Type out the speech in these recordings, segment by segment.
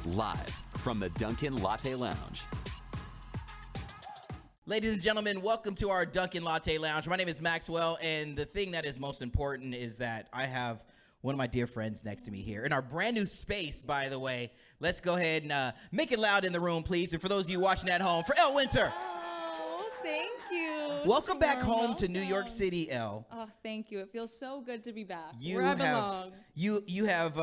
live from the Dunkin Latte Lounge. Ladies and gentlemen, welcome to our Dunkin Latte Lounge. My name is Maxwell, and the thing that is most important is that I have one of my dear friends next to me here in our brand new space, by the way. Let's go ahead and make it loud in the room, please. And for those of you watching at home, for Elle Winter. Oh, thank you. Welcome back home to New York City, Elle. Oh, thank you. It feels so good to be back. You Where I have belong. you have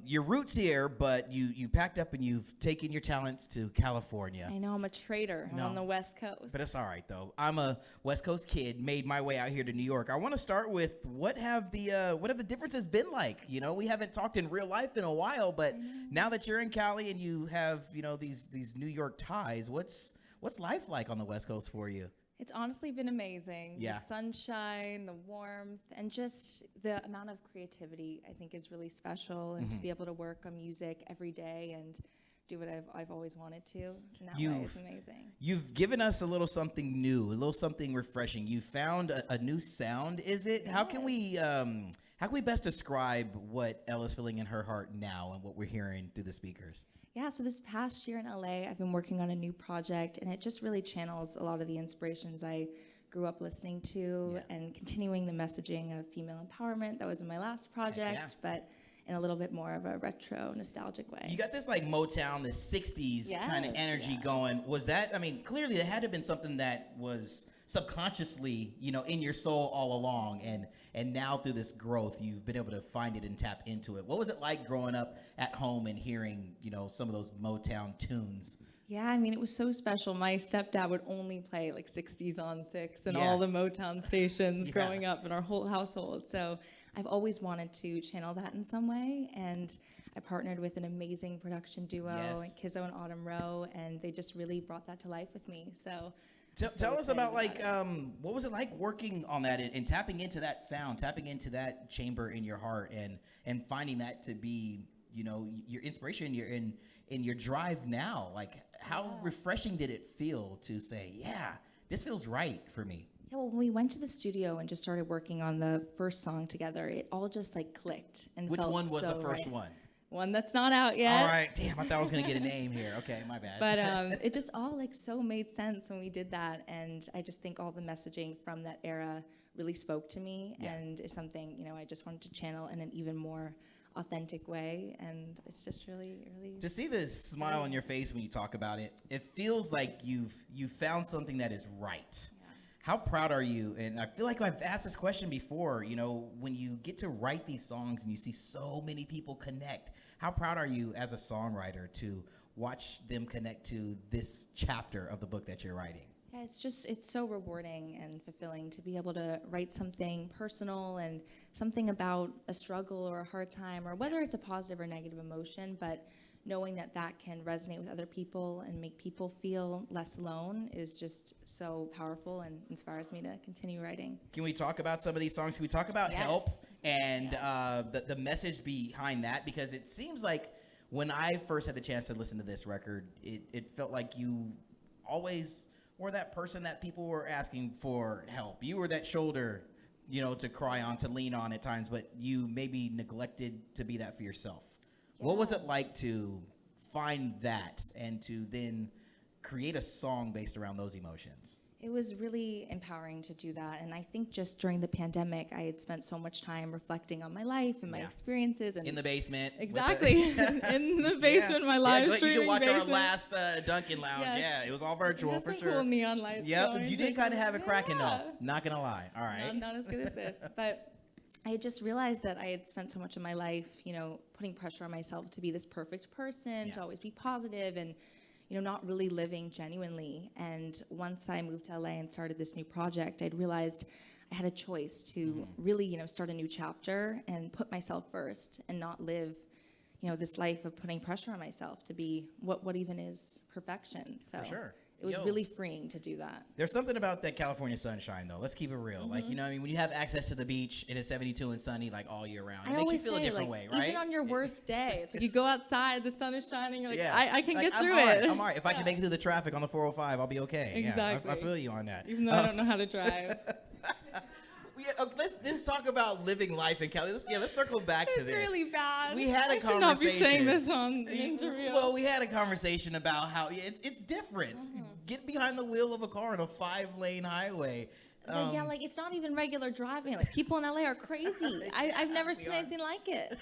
your roots here, but you packed up and you've taken your talents to California. I know I'm a traitor. I'm on the West Coast. But it's all right, though. I'm a West Coast kid, made my way out here to New York. I want to start with what have the differences been like? You know, we haven't talked in real life in a while, but now that you're in Cali and you have, these New York ties, what's life like on the West Coast for you? It's honestly been amazing. Yeah. The sunshine, the warmth, and just the amount of creativity I think is really special. And to be able to work on music every day and do what I've always wanted to in that way is amazing. You've given us a little something new, a little something refreshing. You found a new sound, is it? Yes. How can we best describe what Elle is feeling in her heart now and what we're hearing through the speakers? Yeah, so this past year in LA, I've been working on a new project, and it just really channels a lot of the inspirations I grew up listening to and continuing the messaging of female empowerment that was in my last project, but in a little bit more of a retro, nostalgic way. You got this like Motown, the 60s kind of energy going. Was that, clearly it had to have been something that was subconsciously, in your soul all along, and now through this growth, you've been able to find it and tap into it. What was it like growing up at home and hearing, some of those Motown tunes? Yeah, it was so special. My stepdad would only play like 60s on 6 and all the Motown stations growing up in our whole household. So I've always wanted to channel that in some way, and I partnered with an amazing production duo, Kizzo and Autumn Rowe, and they just really brought that to life with me. So tell us about what was it like working on that and tapping into that sound, tapping into that chamber in your heart, and finding that to be, your inspiration, in your drive now. Like, how refreshing did it feel to say, yeah, this feels right for me? Yeah, well, when we went to the studio and just started working on the first song together, it all just clicked and Which felt one was so the first right. one? One that's not out yet. All right, damn, I thought I was gonna get a name here. Okay, my bad. But it just all so made sense when we did that, and I just think all the messaging from that era really spoke to me, and is something I just wanted to channel in an even more authentic way, and it's just really to see this smile on your face when you talk about it. It feels like you've found something that is right. How proud are you? And I feel like I've asked this question before, when you get to write these songs and you see so many people connect, how proud are you as a songwriter to watch them connect to this chapter of the book that you're writing? Yeah, it's so rewarding and fulfilling to be able to write something personal and something about a struggle or a hard time, or whether it's a positive or negative emotion, but knowing that can resonate with other people and make people feel less alone is just so powerful and inspires me to continue writing. Can we talk about some of these songs? Can we talk about Help and the message behind that? Because it seems like when I first had the chance to listen to this record, it felt like you always were that person that people were asking for help. You were that shoulder, to cry on, to lean on at times, but you maybe neglected to be that for yourself. What was it like to find that and to then create a song based around those emotions? It was really empowering to do that, and I think just during the pandemic, I had spent so much time reflecting on my life and my experiences. And in the basement. Exactly, in the basement, my live streaming you can watch basement. our last Dunkin Lounge. Yes. Yeah, it was all virtual for some sure. Cool neon lights. Yep, going. you did kind of have it cracking though. Not gonna lie. All right. Not as good as this, but I had just realized that I had spent so much of my life, putting pressure on myself to be this perfect person, to always be positive, and not really living genuinely. And once I moved to LA and started this new project, I'd realized I had a choice to really, start a new chapter and put myself first and not live, this life of putting pressure on myself to be what even is perfection. So for sure. It was really freeing to do that. There's something about that California sunshine, though. Let's keep it real. Like, when you have access to the beach and it's 72 and sunny, all year round, it makes you feel a different way, right? Even on your worst day, it's you go outside, the sun is shining, you're like, I can get I'm through all right. it. I'm all right. If I can make it through the traffic on the 405, I'll be okay. Exactly. Yeah, I feel you on that. Even though I don't know how to drive. let's talk about living life in Cali. Let's circle back to this. It's really bad. We had a I conversation. should not be saying this on the interview. Well, we had a conversation about how it's different. Get behind the wheel of a car on a 5-lane highway. Yeah, like it's not even regular driving. Like people in LA are crazy. I've never seen anything like it.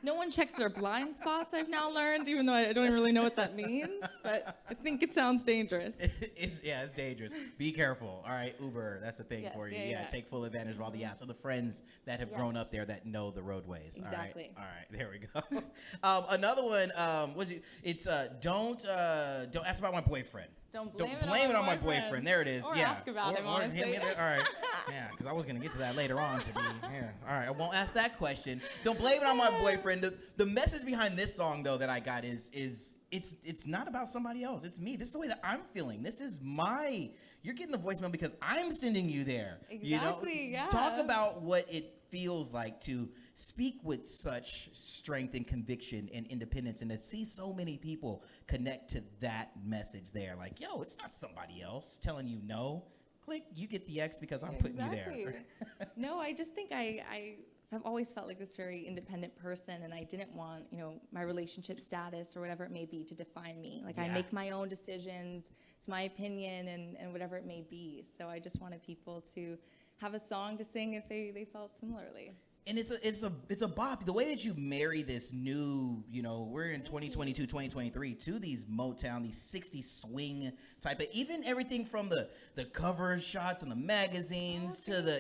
No one checks their blind spots, I've now learned, even though I don't even really know what that means. But I think it sounds dangerous. It's dangerous. Be careful. All right, Uber, that's a thing for you. Yeah, take full advantage of all the apps. So the friends that have grown up there that know the roadways. Exactly. All right, there we go. Another one was it's don't ask about my boyfriend. Don't blame it on my boyfriend. There it is. Or yeah. ask about him, Or hit honestly. me there. All right. Yeah, because I was gonna get to that later on. All right, I won't ask that question. Don't blame it on my boyfriend. The message behind this song though that I got is it's not about somebody else. It's me. This is the way that I'm feeling. This is my. You're getting the voicemail because I'm sending you there. Exactly. Yeah. Talk about what it feels like to speak with such strength and conviction and independence, and to see so many people connect to that message there. Like, yo, it's not somebody else telling you no. Click, you get the X because I'm putting you there. No, I just think I've always felt like this very independent person, and I didn't want, my relationship status or whatever it may be to define me. Like I make my own decisions. It's my opinion and whatever it may be. So I just wanted people to have a song to sing if they felt similarly. And it's a bop. The way that you marry this new, we're in 2022, 2023, to these Motown, these 60s swing type of, even everything from the cover shots and the magazines to the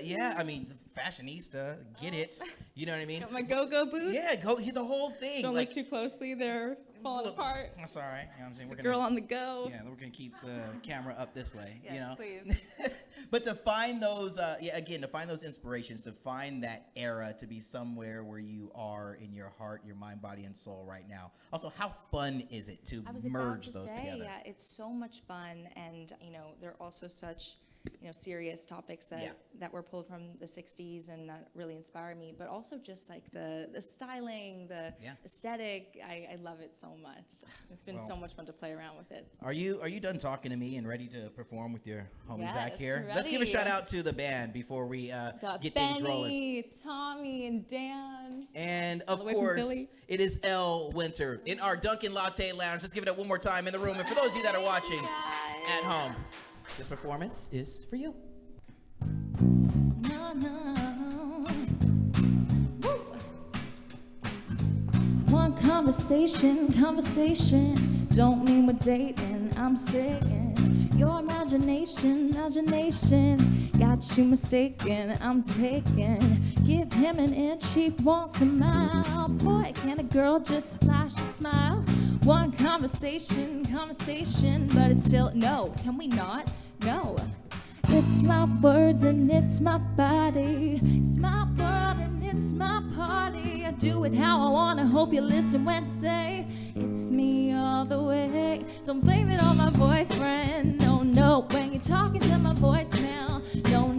fashionista, get it. You know what I mean? Got my go-go boots. Yeah, the whole thing. Don't look too closely, they're falling apart. That's all right. You know what I'm saying? We're girl on the go. Yeah, we're going to keep the camera up this way. Yes, please. But to find those, to find those inspirations, to find that era, to be somewhere where you are in your heart, your mind, body, and soul right now. Also, how fun is it to merge those together? Yeah, it's so much fun, and they're also such serious topics that were pulled from the 60s and that really inspire me, but also just like the styling, the aesthetic. I love it so much. It's been so much fun to play around with it. Are you done talking to me and ready to perform with your homies back here? Ready. Let's give a shout out to the band before we get things rolling. Benny, Tommy, and Dan. And of course, it is Elle Winter in our Dunkin Latte Lounge. Let's give it up one more time in the room. And for those of you that are watching at home, this performance is for you. No. Woo. One conversation, don't mean we're dating. I'm saying your imagination, got you mistaken. I'm taking, give him an inch, he wants a mile. Boy, can a girl just flash a smile? One conversation, but it's still no. Can we not? No. It's my words and it's my body. It's my world and it's my party. I do it how I wanna. Hope you listen when I say it's me all the way. Don't blame it on my boyfriend. No, when you're talking to my voicemail.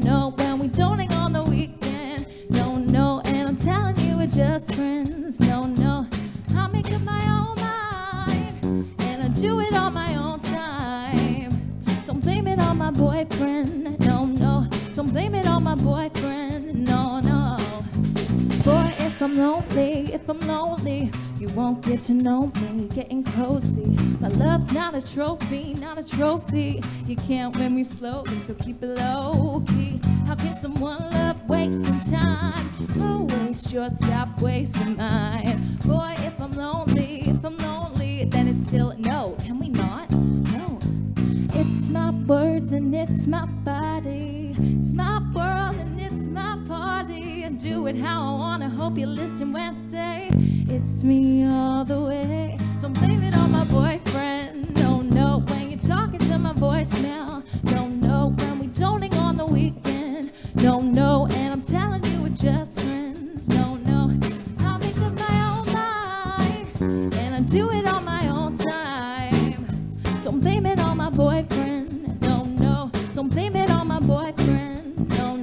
No, when we don't hang on the weekend. No, and I'm telling you we're just friends. No, I make up my own mind and I do it on my own time. Don't blame it on my boyfriend. No, don't blame it on my boyfriend. No. Boy, if I'm lonely, you won't get to know me. Getting cozy. My love's not a trophy. You can't win me slowly, so keep it low key. How can someone love wasting time? Oh, waste yours, stop wasting mine. Boy, if I'm lonely, then it's still no. Can we not? No. It's my words and it's my body. It's my world and it's my party. I do it how I wanna. Hope you listen when I say it's me all the way. Don't blame it on my boyfriend. No, when you're talking to my voicemail. No, when we don't hang on the weekend. No, and I'm telling you we're just friends. No, I'll make up my own mind and I do it on my own time. Don't blame it on my boyfriend. No, don't blame it on my boyfriend. No.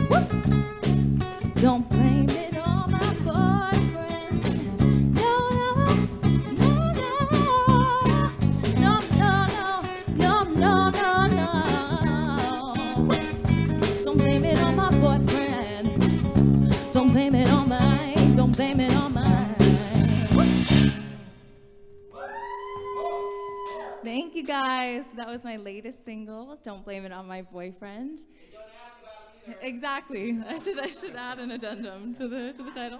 Woo. Don't blame it on my boyfriend. No. you guys. That was my latest single. Don't blame it on my boyfriend. Don't ask about it either. Exactly. I should add an addendum to the title.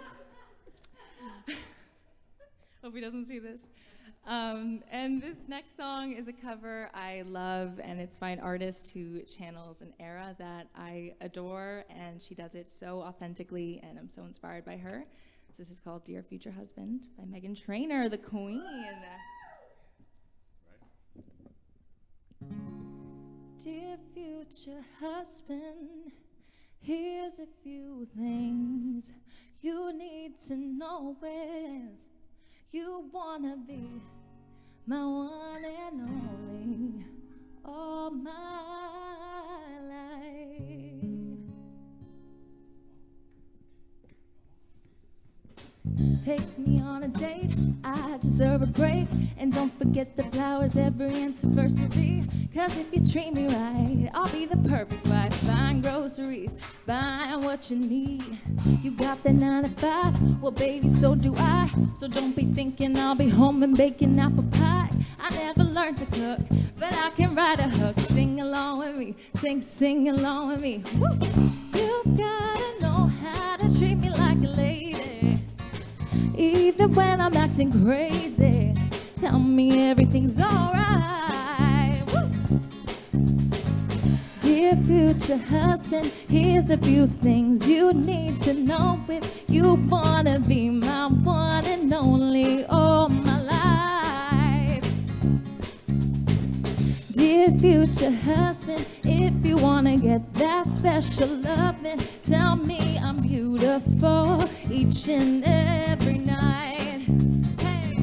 Hope he doesn't see this. And this next song is a cover I love, and it's by an artist who channels an era that I adore, and she does it so authentically, and I'm so inspired by her. So this is called Dear Future Husband by Meghan Trainor, the queen. Dear future husband, here's a few things you need to know if you wanna be my one and only all my life. Take me on a date, I deserve a break. And don't forget the flowers every anniversary. Cause if you treat me right, I'll be the perfect wife. Buying groceries, buying what you need. You got the 9 to 5, well baby so do I. So don't be thinking I'll be home and baking apple pie. I never learned to cook, but I can write a hook. Sing along with me, sing along with me. Woo! You've gotta know how to treat me like a lady. Even when I'm acting crazy, tell me everything's alright. Dear future husband, here's a few things you need to know if you wanna be my one and only all my life. Dear future husband, if you wanna get that special loving, tell me I'm beautiful each and every night. Hey.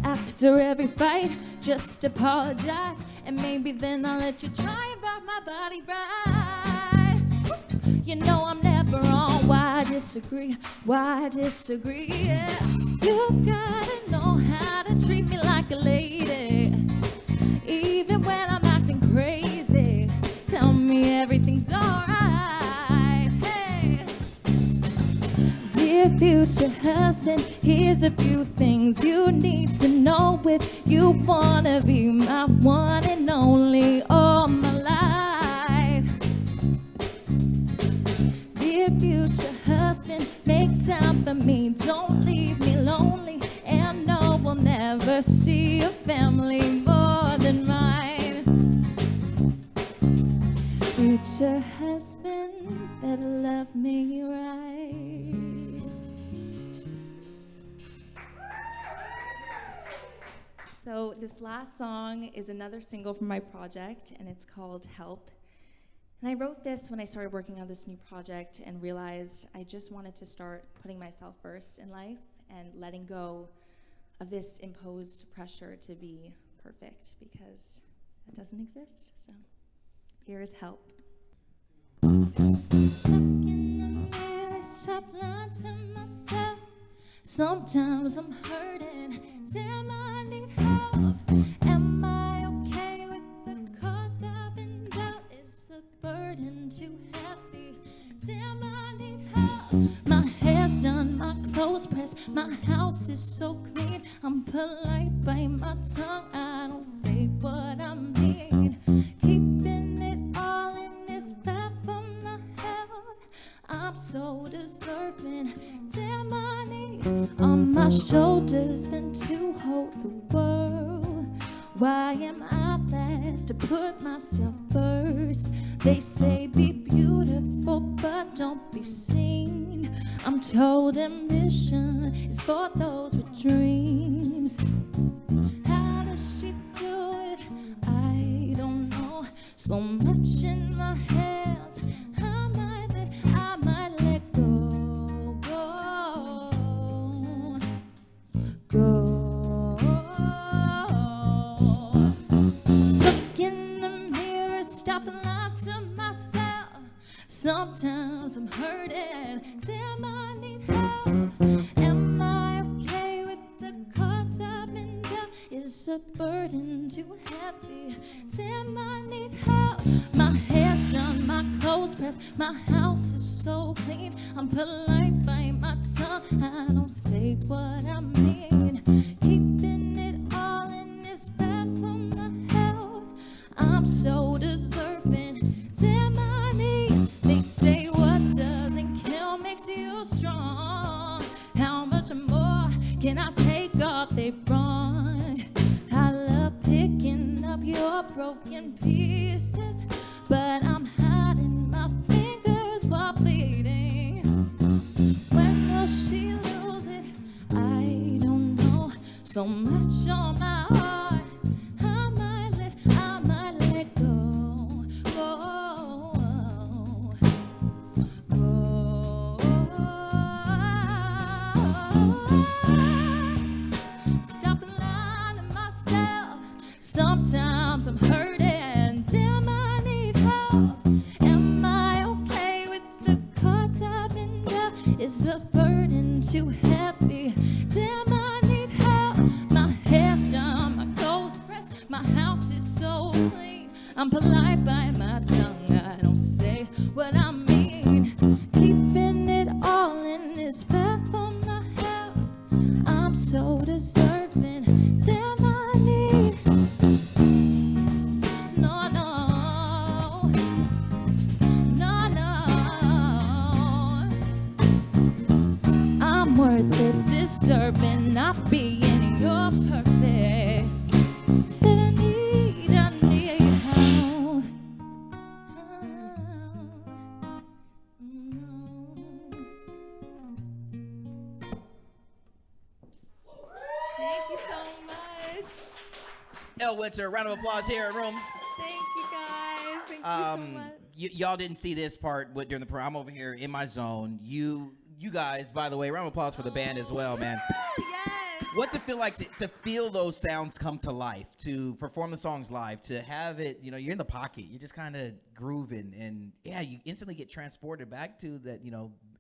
After every fight, just apologize, and maybe then I'll let you try and rock my body right. You know I'm never wrong, why disagree, yeah. You've gotta know how to treat me like a lady. Even when I'm acting crazy, tell me everything's alright. Hey. Dear future husband, here's a few things you need to know if you wanna be my one and only all my life. Dear future husband, make time for me, don't leave me lonely, and no, we'll never see a family more than mine. Future husband, better love me right. So this last song is another single from my project, and it's called Help. And I wrote this when I started working on this new project and realized I just wanted to start putting myself first in life and letting go of this imposed pressure to be perfect, because that doesn't exist. So here is Help. Look in the mirror, stop lying to myself. Sometimes I'm hurting, damn I need help. Am I okay with the cards I've been dealt? Is the burden too heavy? Damn I need help. My hair's done, my clothes pressed, my house is so clean. I'm polite, bite my tongue, I don't say what I mean. Keeping it all in this bad for my health. I'm so deserving, damn I need. On my shoulders been to hold the world. Why am I last to put myself first? They say be beautiful but don't be seen. I'm told ambition is for those with dreams. How does she do it? I don't know. So much in my hands, I might let go. Look in the mirror, stop lying to myself. Sometimes I'm hurting, damn I need help. Am I okay with the cards I've been dealt? Is the burden too heavy? Damn I need help. My hair's done, my clothes pressed, my house is so clean. I'm polite, bite my tongue, I don't say what I mean. Keeping it all in this bag much more can I take all they wrong? I love picking up your broken pieces, but I'm hiding my fingers while bleeding. When will she lose it? I don't know. So much on my heart, I might let go. Stop lying to myself. Sometimes I'm hurting. Damn, I need help. Am I okay with the cards I've been dealt? Is the burden too heavy? Damn, I need help. My hair's done, my clothes pressed, my house is so clean. I'm polite by my tongue, I don't say what I mean. Keeping it all in this bath on my head. I'm so deserving. Damn, I need. No, no. No, no. I'm worth it, deserving, not being your perfect. Said I need help. Thank you so much. Elle Winter, round of applause here in room. Thank you guys. Thank you so much. Y'all didn't see this part during the program. I'm over here in my zone. You guys, by the way, round of applause for the band as well, man. Yes. What's it feel like to feel those sounds come to life, to perform the songs live, to have it, you're in the pocket, you're just kind of grooving, and yeah, you instantly get transported back to that,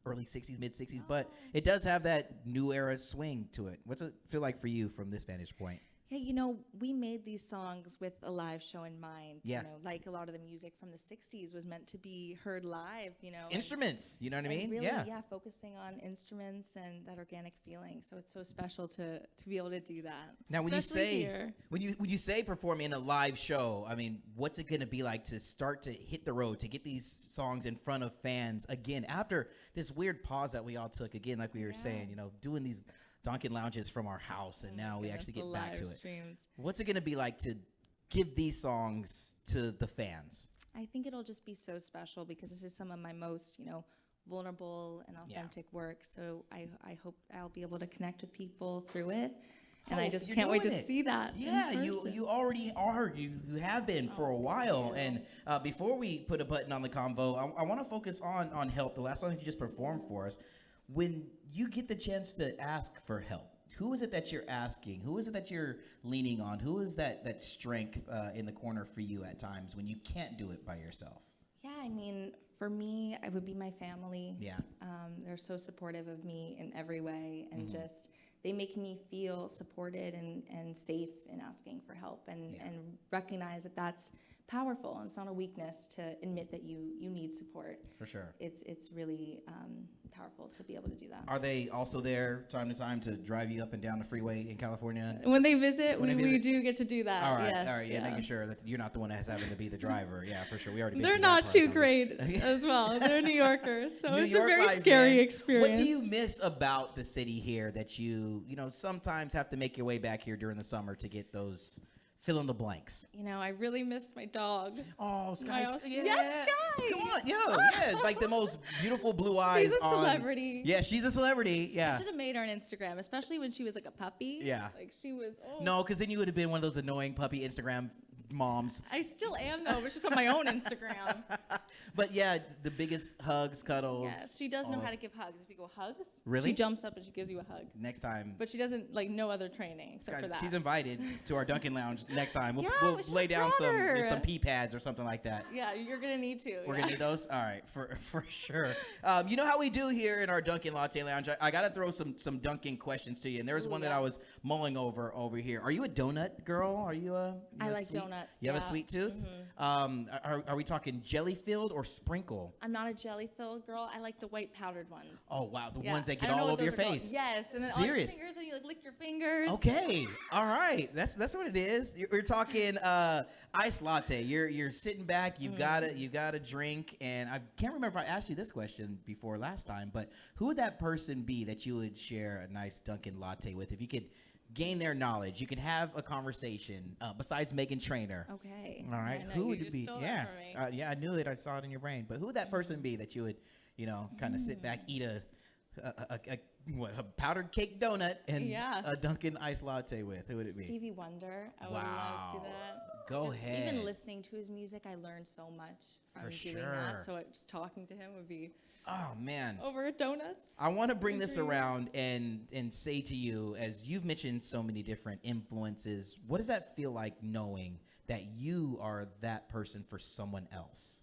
early 60s, mid 60s, but it does have that new era swing to it. What's it feel like for you from this vantage point? Yeah, we made these songs with a live show in mind. Yeah. Like a lot of the music from the 60s was meant to be heard live, Instruments, you know what I mean? Really, focusing on instruments and that organic feeling. So it's so special to be able to do that. Now, when Especially you say perform in a live show, I mean, what's it going to be like to start to hit the road, to get these songs in front of fans again after this weird pause that we all took, again, like we were saying, doing these Dunkin lounges from our house, and now we actually get back to it. Streams. What's it going to be like to give these songs to the fans? I think it'll just be so special because this is some of my most, vulnerable and authentic work. So I hope I'll be able to connect with people through it. And I just can't wait to see that. Yeah, you already are. You have been for a while. And before we put a button on the convo, I want to focus on help. The last song that you just performed for us. When you get the chance to ask for help, who is it that you're asking? Who is it that you're leaning on? Who is that strength in the corner for you at times when you can't do it by yourself? Yeah, I mean, for me, it would be my family. Yeah. They're so supportive of me in every way, and just they make me feel supported and safe in asking for help, and recognize that that's powerful, and it's not a weakness to admit that you need support. For sure. It's really powerful to be able to do that. Are they also there time to time to drive you up and down the freeway in California? When they visit, we do get to do that. All right, yes, all right, making sure that you're not the one that's having to be the driver. Yeah, for sure. We already. They're not too great as well. They're New Yorkers, so it's a very life, scary man. experience. What do you miss about the city here that you sometimes have to make your way back here during the summer to get those fill in the blanks? I really miss my dog. Oh, Sky. Yes, Sky. Come on, yeah. Like the most beautiful blue eyes. She's a celebrity. Yeah, she's a celebrity. Yeah. I should have made her on Instagram, especially when she was like a puppy. Yeah. Like she was. Oh. No, because then you would have been one of those annoying puppy Instagram moms. I still am though, but just on my own Instagram. But yeah, the biggest hugs, cuddles. Yeah, she does know how to give hugs. If you go hugs, really, she jumps up and she gives you a hug. Next time. But she doesn't no other training except for that. She's invited to our Dunkin lounge next time. We'll we lay down some pee pads or something like that. Yeah, you're gonna need to. We're gonna need those. All right, for sure. You know how we do here in our Dunkin Latte Lounge. I gotta throw some Dunkin questions to you, and there's one that I was mulling over here. Are you a donut girl? Are you a? I like sweet? donuts. donuts. You have a yeah. sweet tooth? Are we talking jelly filled or sprinkle? I'm not a jelly filled girl. I like the white powdered ones. Oh, wow. The Yeah. ones that I get don't know all what over your those are called. face. Yes, and then all your Serious? fingers, and you like lick your fingers. Okay. All right. That's what it is. We're talking iced latte. You're sitting back. You've got a drink, and I can't remember if I asked you this question before last time, but who would that person be that you would share a nice Dunkin' latte with? If you could gain their knowledge, you could have a conversation besides Megan Trainor. Okay. All right. I know, Who you would it just be? stole Yeah. that from me. Yeah, I knew it. I saw it in your brain. But who would that person be that you would, kind of sit back, eat a powdered cake donut and Yeah. a Dunkin' iced latte with? Who would it be? Stevie Wonder. I would love to do that. Go Just ahead. Even listening to his music, I learned so much from For doing sure. that. So just talking to him would be Oh man. over donuts. I want to bring this around and say to you, as you've mentioned so many different influences, what does that feel like knowing that you are that person for someone else?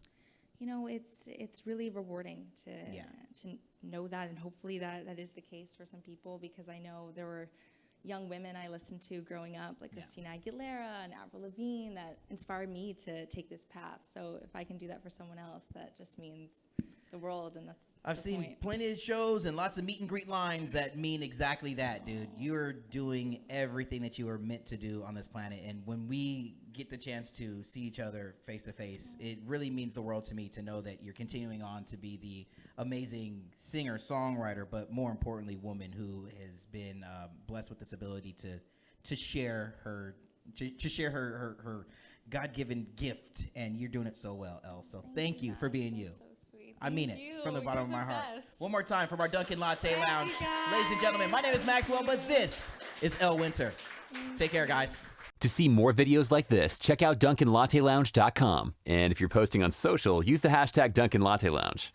It's really rewarding to Yeah. to know that, and hopefully that is the case for some people, because I know there were young women I listened to growing up, like Yeah. Christina Aguilera and Avril Lavigne, that inspired me to take this path. So if I can do that for someone else, that just means the world, and that's I've the seen point. plenty of shows and lots of meet and greet lines that mean exactly that, dude. You're doing everything that you were meant to do on this planet. And when we get the chance to see each other face to face, it really means the world to me to know that you're continuing on to be the amazing singer, songwriter, but more importantly, woman who has been blessed with this ability to share her her God-given gift. And you're doing it so well, Elle. So thank you for being you. So sweet. I mean Thank it you. from the bottom of You're my the heart. best. One more time from our Dunkin' Latte Thank you, Lounge. guys. Ladies and gentlemen, my name is Maxwell, but this is Elle Winter. Take care, guys. To see more videos like this, check out DunkinLatteLounge.com. And if you're posting on social, use the hashtag Dunkin' Latte Lounge.